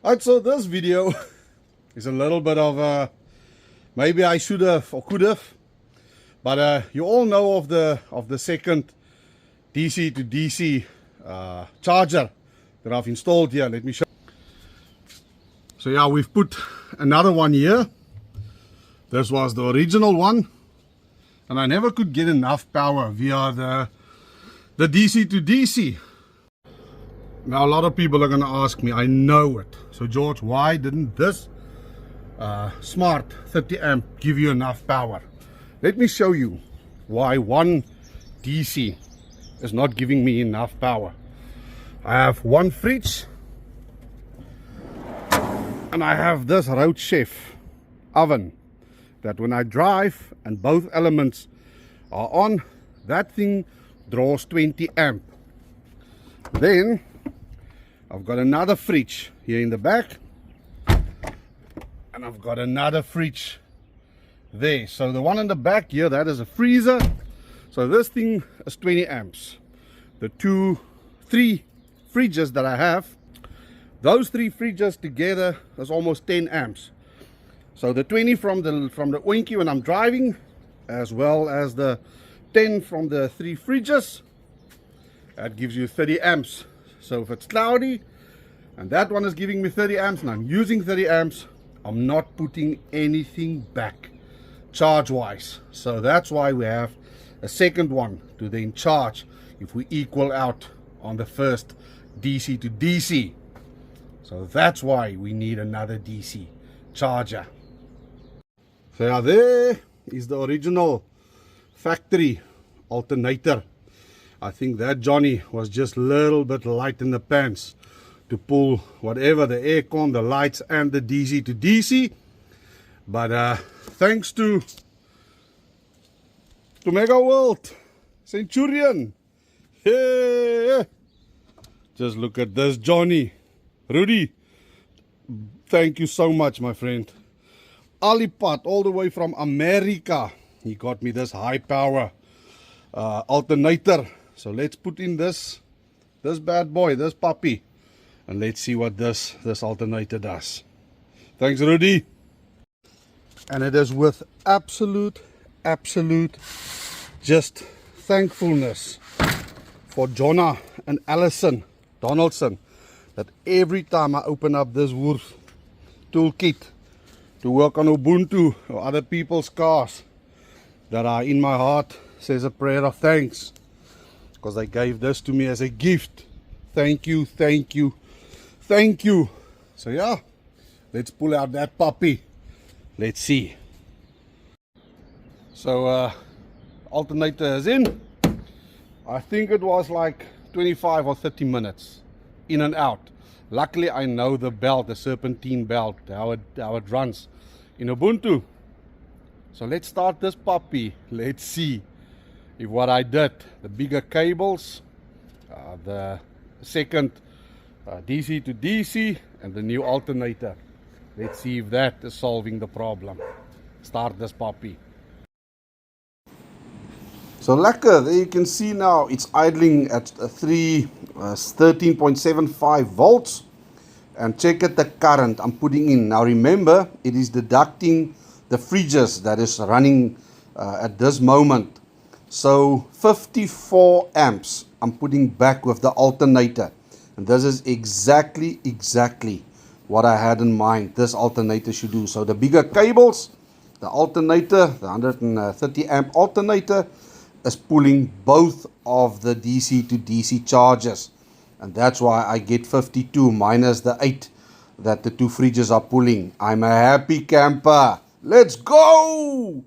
Alright, so this video is a little bit of maybe I should have or could have, but you all know of the second DC to DC charger that I've installed here. Let me show. So yeah, we've put another one here. This was the original one, and I never could get enough power via the DC to DC. Now a lot of people are going to ask me, I know it, so George, why didn't this smart 30 amp give you enough power? Let me show you why one DC is not giving me enough power. I have one fridge and I have this Rode Chef oven that when I drive and both elements are on, that thing draws 20 amp. Then I've got another fridge here in the back, and I've got another fridge there. So the one in the back here, that is a freezer. So this thing is 20 amps. The three fridges that I have, those three fridges together is almost 10 amps. So the 20 from the Oinky when I'm driving, as well as the 10 from the three fridges, that gives you 30 amps. So if it's cloudy and that one is giving me 30 amps and I'm using 30 amps, I'm not putting anything back charge wise. So that's why we have a second one to then charge if we equal out on the first DC to DC. So that's why we need another DC charger. So yeah, there is the original factory alternator. I think that Johnny was just a little bit light in the pants to pull whatever, the aircon, the lights and the DC to DC. But thanks to Megaworld, Centurion. Yeah. Just look at this, Johnny. Rudi, thank you so much, my friend. Alipad, all the way from America. He got me this high power alternator. So let's put in this bad boy, this puppy, and let's see what this alternator does. Thanks, Rudi. And it is with absolute just thankfulness for Jonna and Alison Donaldson that every time I open up this Wolf toolkit to work on Ubuntu or other people's cars, that I in my heart says a prayer of thanks, because they gave this to me as a gift. Thank you, thank you, thank you. So yeah, let's pull out that puppy. Let's see. So alternator is in. I think it was like 25 or 30 minutes in and out. Luckily I know the belt, the serpentine belt, how it runs in Ubuntu. So let's start this puppy. Let's see if what I did, the bigger cables, the second DC to DC and the new alternator, let's see if that is solving the problem. Start this puppy. So lekker, there you can see now it's idling at 13.75 volts, and check at the current I'm putting in. Now remember, it is deducting the fridges that is running at this moment. So 54 amps I'm putting back with the alternator, and this is exactly what I had in mind this alternator should do. So the bigger cables, the alternator, the 130 amp alternator is pulling both of the DC to DC charges, and that's why I get 52 minus the 8 that the two fridges are pulling. I'm a happy camper. Let's go!